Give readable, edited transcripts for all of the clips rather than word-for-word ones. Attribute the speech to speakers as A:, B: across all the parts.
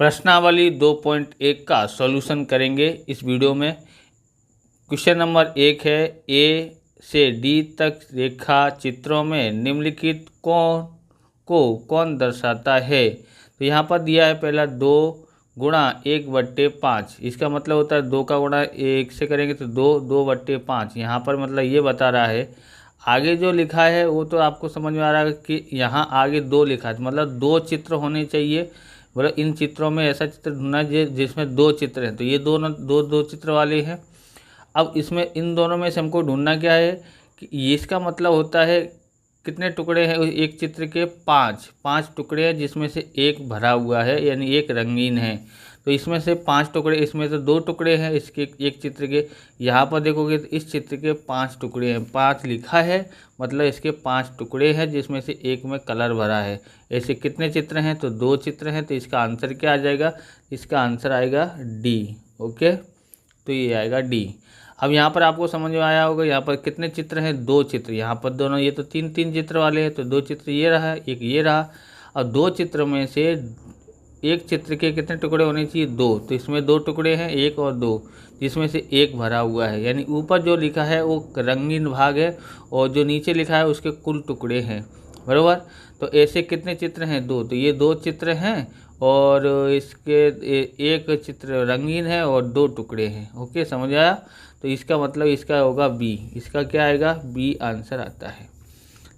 A: प्रश्नावली 2.1 का सॉल्यूशन करेंगे इस वीडियो में। क्वेश्चन नंबर 1 है, ए से डी तक रेखा चित्रों में निम्नलिखित कौन दर्शाता है। तो यहाँ पर दिया है पहला 2 गुणा 1/5। इसका मतलब होता है 2 का गुणा 1 से करेंगे तो 2/5। यहाँ पर मतलब ये बता रहा है। आगे जो लिखा है वो तो आपको समझ में आ रहा है कि यहाँ आगे 2 लिखा है, मतलब 2 चित्र होने चाहिए। मतलब इन चित्रों में ऐसा चित्र ढूंढना है जिसमें 2 चित्र हैं, तो ये दोनों दो चित्र वाले हैं। अब इसमें इन दोनों में से हमको ढूंढना क्या है कि इसका मतलब होता है कितने टुकड़े हैं एक चित्र के, 5 टुकड़े हैं, जिसमें से एक भरा हुआ है यानी एक रंगीन है। तो इसमें से 5 टुकड़े, इसमें से 2 टुकड़े हैं इसके एक चित्र के। यहाँ पर देखोगे तो इस चित्र के 5 टुकड़े हैं, 5 लिखा है मतलब इसके 5 टुकड़े हैं जिसमें से एक में कलर भरा है। ऐसे कितने चित्र हैं, तो 2 चित्र हैं। तो इसका आंसर क्या आ जाएगा, इसका आंसर आएगा डी। ओके, तो ये आएगा डी। अब यहाँ पर आपको समझ में आया होगा, यहाँ पर कितने चित्र हैं, 2 चित्र। यहाँ पर दोनों ये तो 3 चित्र वाले हैं, तो 2 चित्र ये रहा, एक ये रहा। और 2 चित्र में से एक चित्र के कितने टुकड़े होने चाहिए, 2। तो इसमें 2 टुकड़े हैं, 1 और 2, जिसमें से एक भरा हुआ है। यानी ऊपर जो लिखा है वो रंगीन भाग है और जो नीचे लिखा है उसके कुल टुकड़े हैं, बराबर। तो ऐसे कितने चित्र हैं, 2। तो ये 2 चित्र हैं और इसके एक चित्र रंगीन है और 2 टुकड़े हैं। ओके, समझ आया। तो इसका मतलब इसका होगा बी। इसका क्या आएगा, बी आंसर आता है।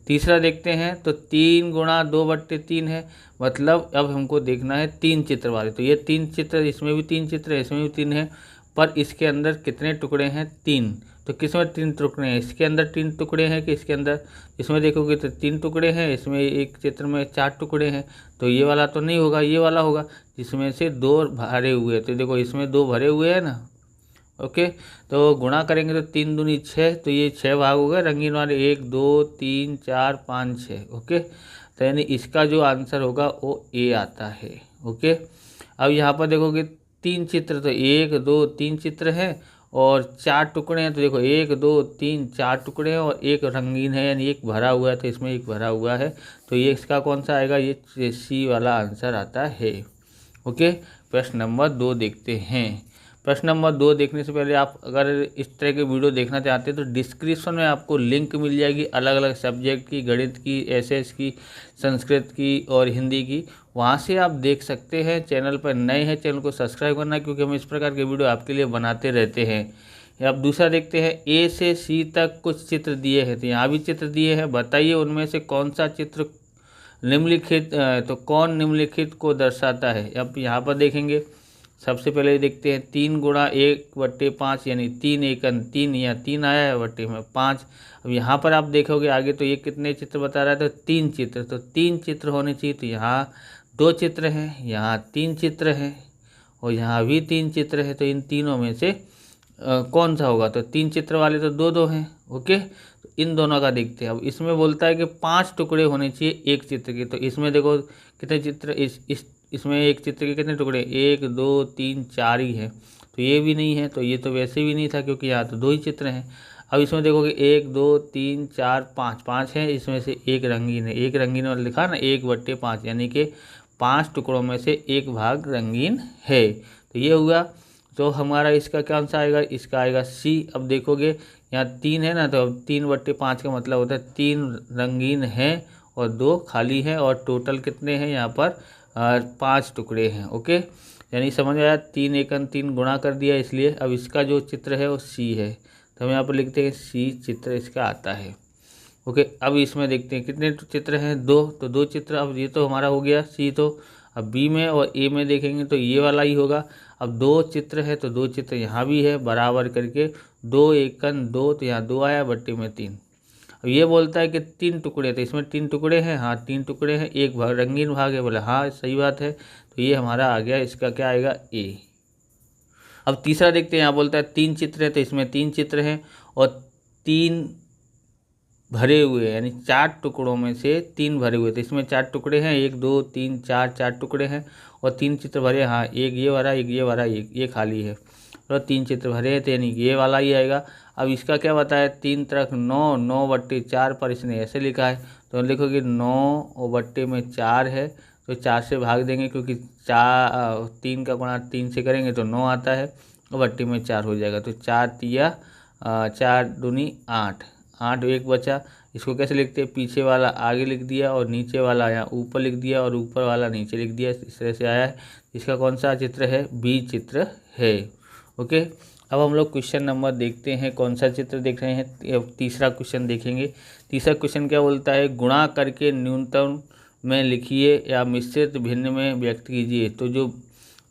A: तीसरा देखते हैं, तो 3 गुणा 2/3 है, मतलब अब हमको देखना है 3 चित्र वाले। तो ये 3 चित्र, इसमें भी 3 चित्र है, इसमें भी 3 है, पर इसके अंदर कितने टुकड़े हैं, 3। तो किस में 3 टुकड़े हैं, इसके अंदर 3 टुकड़े हैं कि इसके अंदर, इसमें देखोगे तो 3 टुकड़े हैं, इसमें एक चित्र में 4 टुकड़े हैं। तो ये वाला तो नहीं होगा, ये वाला होगा जिसमें से 2 भरे हुए। तो देखो इसमें 2 भरे हुए हैं ना। ओके, तो गुणा करेंगे तो 3 दूनी 6, तो ये 6 भाग हो गए रंगीन वाले, 1 2 3 4 5 6। ओके, तो यानी इसका जो आंसर होगा वो ए आता है। ओके, अब यहाँ पर देखोगे 3 चित्र, तो 1 2 3 चित्र हैं और 4 टुकड़े हैं। तो देखो 1 2 3 4 टुकड़े हैं और एक रंगीन है यानी एक भरा हुआ है, तो इसमें एक भरा हुआ है। तो ये इसका कौन सा आएगा, ये सी वाला आंसर आता है। ओके, प्रश्न नंबर 2 देखते हैं। प्रश्न नंबर 2 देखने से पहले आप अगर इस तरह के वीडियो देखना चाहते हैं तो डिस्क्रिप्शन में आपको लिंक मिल जाएगी अलग अलग सब्जेक्ट की, गणित की, एसएस की, संस्कृत की और हिंदी की। वहां से आप देख सकते हैं। चैनल पर नए हैं, चैनल को सब्सक्राइब करना, क्योंकि हम इस प्रकार के वीडियो आपके लिए बनाते रहते हैं। अब दूसरा देखते हैं, ए से सी तक कुछ चित्र दिए हैं। तो यहाँ भी चित्र दिए हैं, बताइए उनमें से कौन सा चित्र निम्नलिखित तो कौन निम्नलिखित को दर्शाता है। अब यहाँ पर देखेंगे, सबसे पहले देखते हैं 3 गुणा 1/5 यानी 3 एकन 3, या 3 आया है बट्टे में 5। अब यहाँ पर आप देखोगे आगे तो ये कितने चित्र बता रहा है, तो 3 चित्र। तो 3 चित्र होने चाहिए। तो यहाँ 2 चित्र हैं, यहाँ 3 चित्र हैं और यहाँ भी 3 चित्र है। तो इन तीनों में से कौन सा होगा, तो 3 चित्र वाले तो 2 हैं। ओके, तो इन दोनों का देखते हैं। अब इसमें बोलता है कि 5 टुकड़े होने चाहिए एक चित्र के। तो इसमें देखो कितने चित्र, इसमें एक चित्र के कितने टुकड़े, 1 2 3 4 ही है। तो ये भी नहीं है, तो ये तो वैसे भी नहीं था क्योंकि यहाँ तो 2 ही चित्र हैं। अब इसमें देखोगे 1 2 3 4 5 है, इसमें से एक रंगीन है। एक रंगीन वाला लिखा ना 1/5, यानी कि 5 टुकड़ों में से एक भाग रंगीन है। तो ये हुआ। तो हमारा इसका क्या आंसर आएगा, इसका आएगा सी। अब देखोगे यहाँ 3 है ना, तो अब 3/5 का मतलब होता है 3 रंगीन हैं और 2 खाली हैं और टोटल कितने हैं यहाँ पर 5 टुकड़े हैं। ओके, यानी समझ आया, 3 एकन 3 गुणा कर दिया इसलिए। अब इसका जो चित्र है वो सी है, तो हम यहाँ पर लिखते हैं सी चित्र इसका आता है। ओके, अब इसमें देखते हैं कितने चित्र हैं, 2। तो 2 चित्र। अब ये तो हमारा हो गया सी। तो अब बी में और ए में देखेंगे तो ये वाला ही होगा। अब 2 चित्र है तो 2 चित्र यहाँ भी है, बराबर करके 2 एकन 2, तो यहाँ 2 आया बट्टे में 3। अब ये बोलता है कि 3 टुकड़े, तो इसमें 3 टुकड़े हैं, हाँ 3 टुकड़े हैं, एक भाग रंगीन भाग है, बोले हाँ सही बात है। तो ये हमारा आ गया, इसका क्या आएगा, ए। अब तीसरा देखते हैं, यहाँ बोलता है 3 चित्र है, तो इसमें 3 चित्र हैं और 3 भरे हुए, यानी 4 टुकड़ों में से 3 भरे हुए। तो इसमें 4 टुकड़े हैं, 1 2 3 4 टुकड़े हैं और 3 चित्र भरे, हाँ एक ये भरा, एक ये भरा, एक ये खाली है और 3 चित्र भरे हैं, तो यानी ये वाला ही आएगा। अब इसका क्या बताया, 3 तरफ 9/4 पर इसने ऐसे लिखा है। तो लिखोगे 9/4 है, तो 4 से भाग देंगे, क्योंकि 3 का गुणा 3 से करेंगे तो 9 आता है और बट्टे में 4 हो जाएगा। तो 4 तिया 4 दूनी 8, 8 एक बचा। इसको कैसे लिखते हैं, पीछे वाला आगे लिख दिया और नीचे वाला यहाँ ऊपर लिख दिया और ऊपर वाला नीचे लिख दिया, इस तरह से आया है। इसका कौन सा चित्र है, बी चित्र है। ओके, अब हम लोग क्वेश्चन नंबर देखते हैं, कौन सा चित्र देख रहे हैं, तीसरा क्वेश्चन देखेंगे। तीसरा क्वेश्चन क्या बोलता है, गुणा करके न्यूनतम में लिखिए या मिश्रित भिन्न में व्यक्त कीजिए। तो जो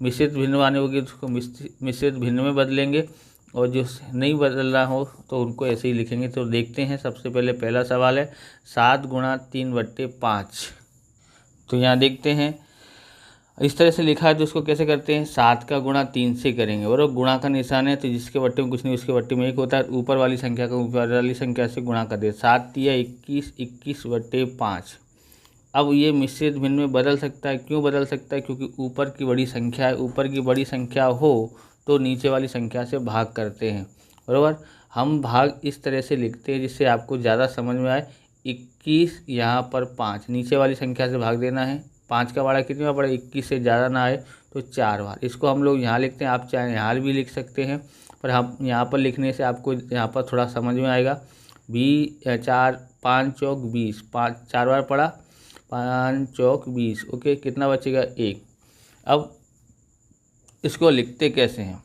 A: मिश्रित भिन्न वाले होगी उसको मिश्रित भिन्न में बदलेंगे और जो नहीं बदलना हो तो उनको ऐसे ही लिखेंगे। तो देखते हैं, सबसे पहले पहला सवाल है 7 गुणा 3/5। तो यहाँ देखते हैं इस तरह से लिखा है, तो उसको कैसे करते हैं, 7 का गुणा 3 से करेंगे और गुणा का निशान है, तो जिसके बट्टे में कुछ नहीं उसके बट्टे में 1 होता है। ऊपर वाली संख्या का ऊपर वाली संख्या से गुणा कर दे, 7 तिया 21, 21/5। अब ये मिश्रित भिन्न में बदल सकता है, क्यों बदल सकता है, क्योंकि ऊपर की बड़ी संख्या है, ऊपर की बड़ी संख्या हो तो नीचे वाली संख्या से भाग करते हैं, बराबर। हम भाग इस तरह से लिखते हैं जिससे आपको ज़्यादा समझ में आए। 21 यहाँ पर 5, नीचे वाली संख्या से भाग देना है। 5 का बाड़ा कितनी बार पड़ा, 21 से ज़्यादा ना आए तो 4 बार। इसको हम लोग यहाँ लिखते हैं, आप चाहे यहाँ भी लिख सकते हैं, पर हम यहाँ पर लिखने से आपको यहाँ पर थोड़ा समझ में आएगा। 4 5 चौक 20, 5 4 बार पड़ा, 5 चौक 20। ओके, कितना बचेगा, 1। अब इसको लिखते कैसे हैं,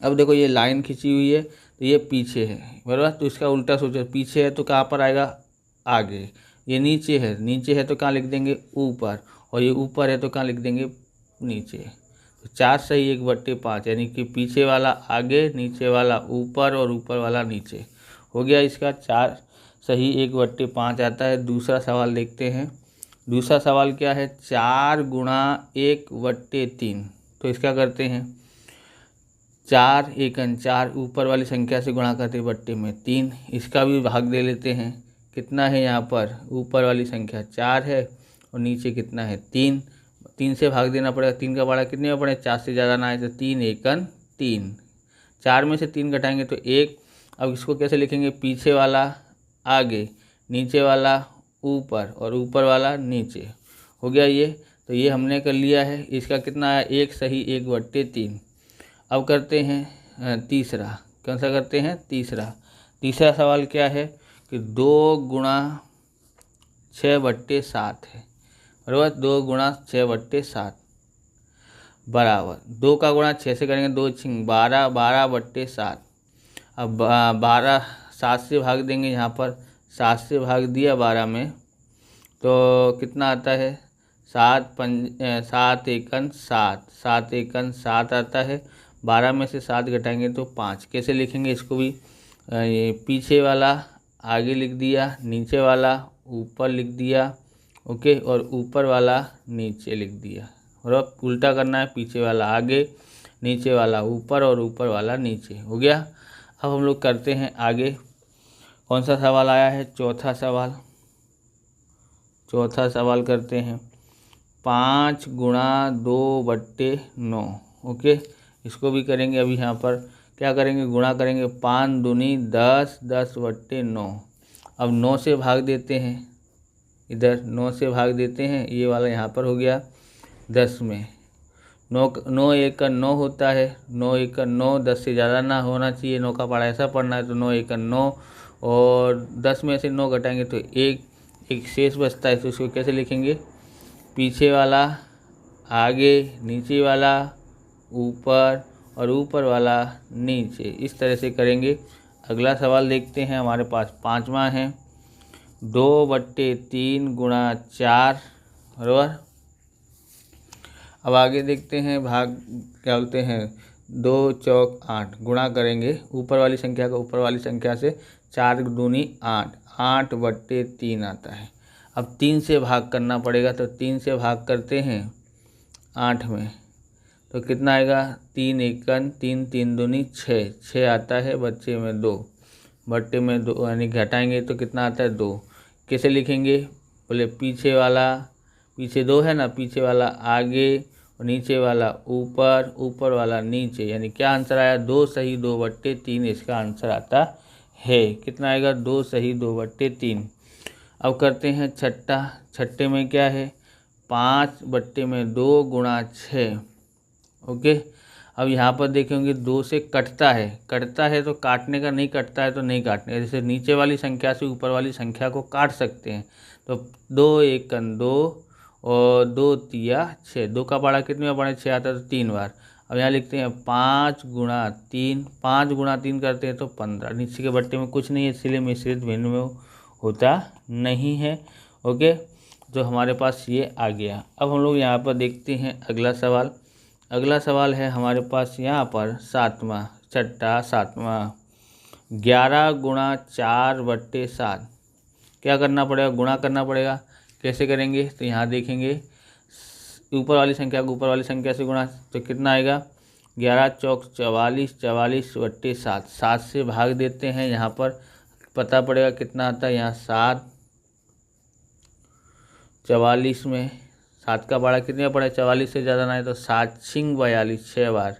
A: अब देखो ये लाइन खींची हुई है तो ये पीछे है, बराबर। तो इसका उल्टा सोचो, पीछे है तो कहाँ पर आएगा, आगे। ये नीचे है, नीचे है तो कहाँ लिख देंगे, ऊपर। और ये ऊपर है तो कहाँ लिख देंगे, नीचे। तो 4 सही 1/5, यानी कि पीछे वाला आगे, नीचे वाला ऊपर और ऊपर वाला नीचे हो गया। इसका 4 सही 1/5 आता है। दूसरा सवाल देखते हैं। दूसरा सवाल क्या है, 4 गुणा 1/3। तो इसका करते हैं, 4 एकन 4, ऊपर वाली संख्या से गुणा करते हैं बट्टे में 3। इसका भी भाग दे लेते हैं, कितना है यहाँ पर, ऊपर वाली संख्या 4 है और नीचे कितना है 3। 3 से भाग देना पड़ेगा, 3 का बाड़ा कितने में पड़े, 4 से ज़्यादा ना आए तो 3 एकन 3। 4 में से 3 घटाएंगे तो 1। अब इसको कैसे लिखेंगे, पीछे वाला आगे, नीचे वाला ऊपर और ऊपर वाला नीचे हो गया ये। तो ये हमने कर लिया है। इसका कितना आया, 1 सही 1/3। अब करते हैं तीसरा, कौन सा करते हैं, तीसरा सवाल क्या है कि 2 गुणा 6/7 है, बराबर। 2 गुणा 6/7 बराबर 2 का गुणा 6 से करेंगे, 2 6 12, 12/7। अब 12 7 से भाग देंगे, यहाँ पर 7 से भाग दिया 12 में तो कितना आता है, 7 एकन 7, 7 एकन 7 आता है। 12 में से 7 घटाएंगे तो 5। कैसे लिखेंगे इसको भी, ये पीछे वाला आगे लिख दिया, नीचे वाला ऊपर लिख दिया, ओके, और ऊपर वाला नीचे लिख दिया। और अब उल्टा करना है, पीछे वाला आगे, नीचे वाला ऊपर और ऊपर वाला नीचे हो गया। अब हम लोग करते हैं आगे, कौन सा सवाल आया है, चौथा सवाल करते हैं, 5 गुणा 2/9। ओके, इसको भी करेंगे। अभी यहाँ पर क्या करेंगे, गुणा करेंगे, 5 दूनी 10, 10/9। अब 9 से भाग देते हैं, इधर 9 से भाग देते हैं, ये वाला यहाँ पर हो गया 10 में। 9 एकन 9 होता है, 9 एकन 9, 10 से ज़्यादा ना होना चाहिए, 9 का पढ़ा ऐसा पढ़ना है। तो 9 एकन 9 और 10 में से 9 घटाएंगे तो एक शेष बचता है। तो इसको कैसे लिखेंगे, पीछे वाला आगे, नीचे वाला ऊपर और ऊपर वाला नीचे, इस तरह से करेंगे। अगला सवाल देखते हैं, हमारे पास 5वां है, 2/3 गुणा 4, बराबर। अब आगे देखते हैं, भाग क्या बोलते हैं, 2 चौक 8, गुणा करेंगे ऊपर वाली संख्या का ऊपर वाली संख्या से, 4 दूनी 8, 8/3 आता है। अब 3 से भाग करना पड़ेगा, तो 3 से भाग करते हैं 8 में तो कितना आएगा, 3 एकन 3, 3 दूनी 6, 6 आता है, बच्चे में 2, बट्टे में 2, यानी घटाएंगे तो कितना आता है 2। कैसे लिखेंगे, बोले पीछे 2 है ना, पीछे वाला आगे और नीचे वाला ऊपर, ऊपर वाला नीचे, यानी क्या आंसर आया, 2 सही 2/3 इसका आंसर आता है। कितना आएगा, 2 सही 2/3। अब करते हैं छठे में क्या है, 5/2 गुणा 6। ओके, अब यहाँ पर देखेंगे 2 से कटता है तो काटने का, नहीं कटता है तो नहीं काटने का। जैसे नीचे वाली संख्या से ऊपर वाली संख्या को काट सकते हैं। तो 2 एकन 2 और 2 तिया 6। 2 का पाड़ा कितने बार पढ़े? 6 आता है तो 3 बार। अब यहाँ लिखते हैं 5 गुणा 3। 5 गुणा 3 करते हैं तो 15। नीचे के बट्टे में कुछ नहीं है, इसलिए मिश्रित भिन्न में होता नहीं है। ओके, तो हमारे पास ये आ गया। अब हम लोग यहाँ पर देखते हैं अगला सवाल। अगला सवाल है हमारे पास यहाँ पर 7वां 11 गुणा 4/7। क्या करना पड़ेगा? गुणा करना पड़ेगा। कैसे करेंगे? तो यहाँ देखेंगे ऊपर वाली संख्या को ऊपर वाली संख्या से गुणा, तो कितना आएगा? 11 चौक 44, 44/7। 7 से भाग देते हैं, यहाँ पर पता पड़ेगा कितना आता है। यहाँ 7 44 में 7 का पाड़ा कितने पड़ा? 44 से ज़्यादा ना है तो 7 छिंग 42, 6 बार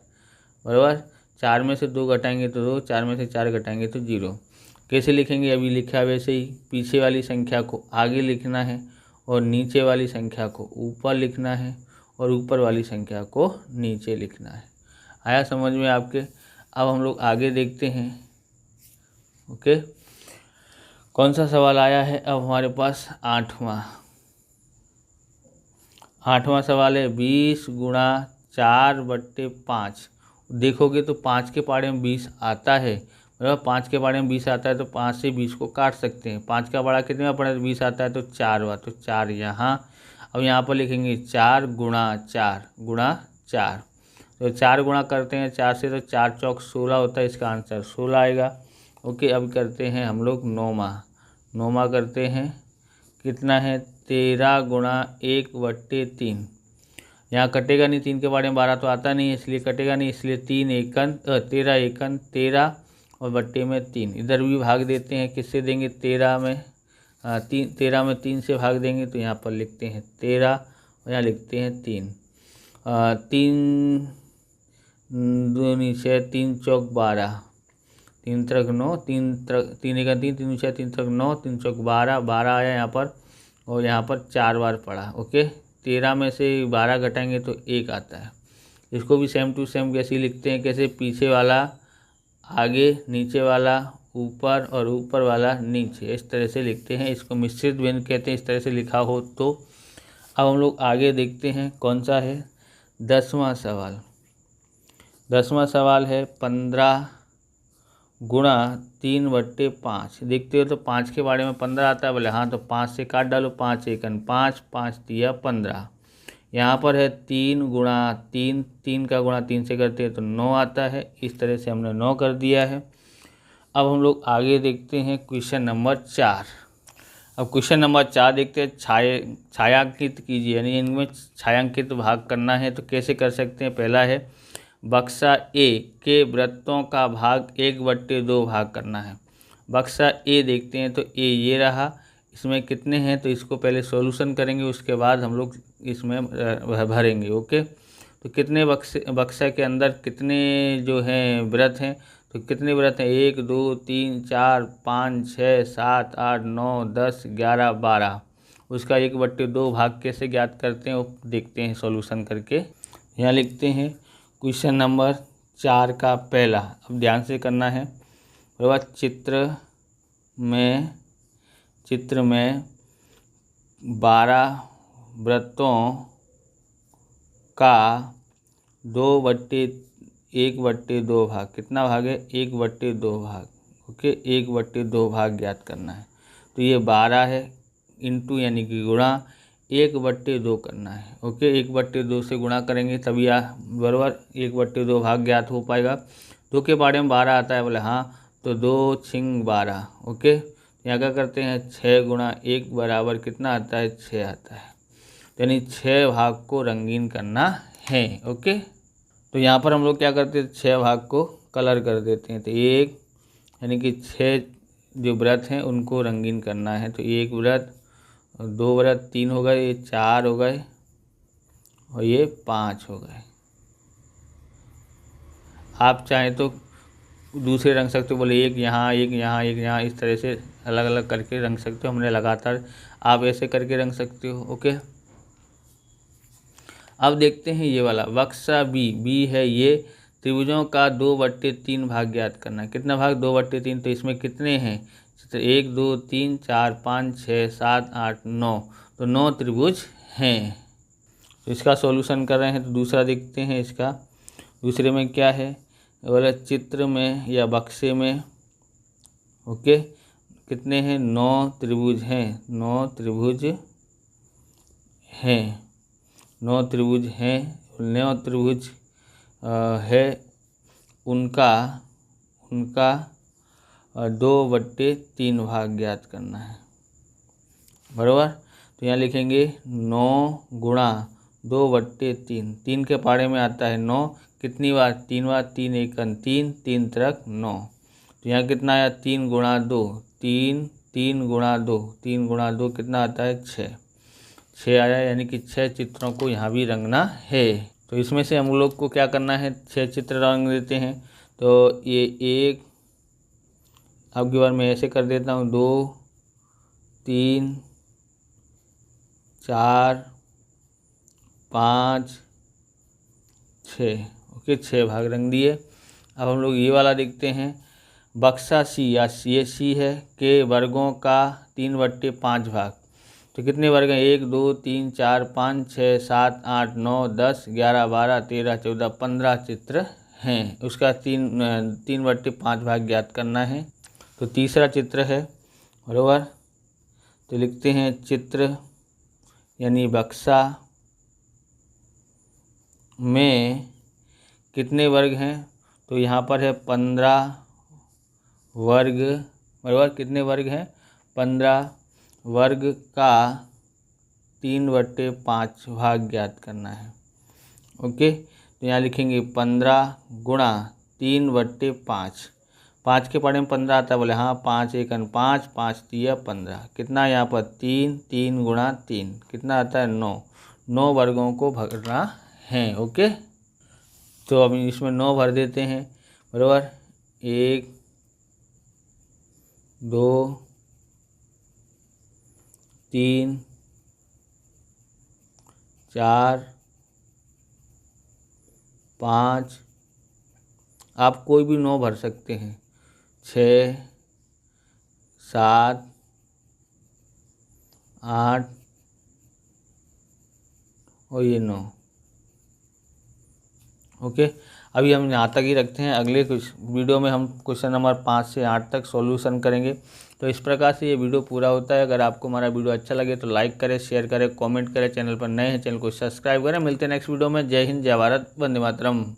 A: बराबर। 4 में से 2 घटाएंगे तो 2, 4 में से 4 घटाएंगे तो 0। कैसे लिखेंगे? अभी लिखा वैसे ही, पीछे वाली संख्या को आगे लिखना है और नीचे वाली संख्या को ऊपर लिखना है और ऊपर वाली संख्या को नीचे लिखना है। आया समझ में आपके? अब हम लोग आगे देखते हैं। ओके, कौन सा सवाल आया है अब हमारे पास? 8वां सवाल है 20 गुणा 4/5। देखोगे तो 5 के पाड़े में 20 आता है बराबर। 5 के पाड़े में 20 आता है तो 5 से 20 को काट सकते हैं। 5 का पाड़ा कितने बार पड़ा? 20 आता है तो 4 बार, तो 4 यहाँ। अब यहाँ पर लिखेंगे 4 गुणा 4। तो 4 गुणा करते हैं 4 से, तो 4 चौक 16 होता है, इसका आंसर 16 आएगा। ओके, अब करते हैं हम लोग 9वां करते हैं। कितना है? 13 गुणा 1/3। यहाँ कटेगा नहीं, 3 के बारे में 12 तो आता नहीं है, इसलिए कटेगा नहीं, इसलिए 13 एकन 13 और बट्टे में 3। इधर भी भाग देते हैं, किससे देंगे? 13 में 3 से भाग देंगे, तो यहाँ पर लिखते हैं 13 और यहाँ लिखते हैं 3। 3 दूनी 6, 3 चौक 12, 3 त्रिक 9, 3 एकन 3, 3 6 3 त्रिक 9, 3 चौक 12, 12 आया यहाँ पर और यहाँ पर 4 बार पड़ा। ओके, 13 में से 12 घटाएंगे तो 1 आता है। इसको भी सेम टू सेम कैसे लिखते हैं? कैसे? पीछे वाला आगे, नीचे वाला ऊपर और ऊपर वाला नीचे, इस तरह से लिखते हैं। इसको मिश्रित भिन्न कहते हैं, इस तरह से लिखा हो तो। अब हम लोग आगे देखते हैं कौन सा है? 10वां सवाल है 15 गुणा 3/5। देखते हो तो 5 के बारे में 15 आता है, बोले हाँ, तो 5 से काट डालो। 5 एकन 5, 5 तिया 15। यहाँ पर है 3 गुणा 3, 3 का गुणा 3 से करते हैं तो 9 आता है। इस तरह से हमने 9 कर दिया है। अब हम लोग आगे देखते हैं क्वेश्चन नंबर 4। अब क्वेश्चन नंबर 4 देखते हैं। छायांकित कीजिए, यानी इनमें छायांकित भाग करना है। तो कैसे कर सकते हैं? पहला है बक्सा ए के वृत्तों का भाग 1/2 भाग करना है। बक्सा ए देखते हैं तो ए ये रहा, इसमें कितने हैं तो इसको पहले सॉल्यूशन करेंगे, उसके बाद हम लोग इसमें भरेंगे। ओके, तो कितने बक्सा के अंदर कितने जो हैं वृत्त हैं? तो कितने वृत्त हैं? 1 2 3 4 5 6 7 8 9 10 11 12। उसका 1/2 भाग कैसे ज्ञात करते हैं वो देखते हैं सॉल्यूशन करके। यहाँ लिखते हैं क्वेश्चन नंबर 4 का पहला। अब ध्यान से करना है बराबर। चित्र में 12 वृत्तों का 1/2 भाग, कितना भाग है? 1/2 भाग। ओके, 1/2 भाग ज्ञात करना है। तो ये 12 है इंटू यानी कि गुणा 1/2 करना है। ओके, 1/2 से गुणा करेंगे तभी बराबर 1/2 भाग ज्ञात हो पाएगा। 2 के बारे में 12 आता है, बोले हाँ, तो 2 छिंग 12। ओके, यहाँ क्या करते हैं? 6 गुणा 1 बराबर कितना आता है? 6 आता है। यानी 6 भाग को रंगीन करना है। ओके, तो यहाँ पर हम लोग क्या करते हैं? 6 भाग को कलर कर देते हैं। तो 1 यानी कि 6 जो व्रत हैं उनको रंगीन करना है। तो 1 व्रत, 2 व्रत, 3 हो गए, ये 4 हो गए और ये 5 हो गए। आप चाहें तो दूसरे रंग सकते हो, बोले 1 यहाँ, 1 यहाँ, 1 यहाँ, इस तरह से अलग अलग करके रंग सकते हो। हमने लगातार, आप ऐसे करके रंग सकते हो। ओके, अब देखते हैं ये वाला बक्सा बी है ये, त्रिभुजों का 2/3 भाग ज्ञात करना है। कितना भाग? 2/3। तो इसमें कितने हैं चित्र? 1 2 3 4 5 6 7 8 9, तो 9 त्रिभुज हैं। तो इसका सॉल्यूशन कर रहे हैं। तो दूसरा देखते हैं इसका, दूसरे में क्या है बोला, चित्र में या बक्से में ओके कितने हैं? 9 त्रिभुज हैं। 9 त्रिभुज हैं। 9 त्रिभुज हैं। 9 त्रिभुज है उनका 2/3 भाग ज्ञात करना है, बराबर। तो यहाँ लिखेंगे 9 गुणा 2/3। 3 के पहाड़े में आता है 9, कितनी बार? 3 बार। 3 एकन 3, 3 तिरक 9। तो यहाँ कितना आया? 3 गुणा 2, 3 गुणा 2, 3 गुणा 2 कितना आता है? 6 आया। यानी कि 6 चित्रों को यहाँ भी रंगना है। तो इसमें से हम लोग को क्या करना है? 6 चित्र रंग देते हैं। तो ये एक, अब की बार मैं ऐसे कर देता हूँ, 2 3 4 5 6 ओके, 6 भाग रंग दिए। अब हम लोग ये वाला देखते हैं, बक्सा सी या सी है के वर्गों का 3/5 भाग। तो कितने वर्ग हैं? 1 2 3 4 5 6 7 8 9 10 11 12 13 14 15 चित्र हैं। उसका 3/5 भाग ज्ञात करना है। तो तीसरा चित्र है, बराबर। तो लिखते हैं चित्र यानी बक्सा में कितने वर्ग हैं? तो यहाँ पर है 15 वर्ग, बराबर। कितने वर्ग हैं? 15 वर्ग का 3/5 भाग ज्ञात करना है, ओके। तो यहाँ लिखेंगे 15 गुणा 3/5। 5 के पढ़े में 15 आता है, बोले हाँ। 5 एकन 5, 5 तिया 15। कितना यहाँ पर? 3, 3 गुणा 3 कितना आता है? 9। 9 वर्गों को भरना है, ओके। तो अब इसमें 9 भर देते हैं, बराबर। 1 2 3 4 5, आप कोई भी 9 भर सकते हैं। 6 7 8 और ये 9, ओके। अभी हम यहाँ तक ही रखते हैं। अगले कुछ वीडियो में हम क्वेश्चन नंबर 5 से 8 तक सॉल्यूशन करेंगे। तो इस प्रकार से ये वीडियो पूरा होता है। अगर आपको हमारा वीडियो अच्छा लगे तो लाइक करें, शेयर करें, कमेंट करें। चैनल पर नए हैं चैनल को सब्सक्राइब करें। मिलते हैं नेक्स्ट वीडियो में। जय हिंद, जय भारत, वंदे मातरम।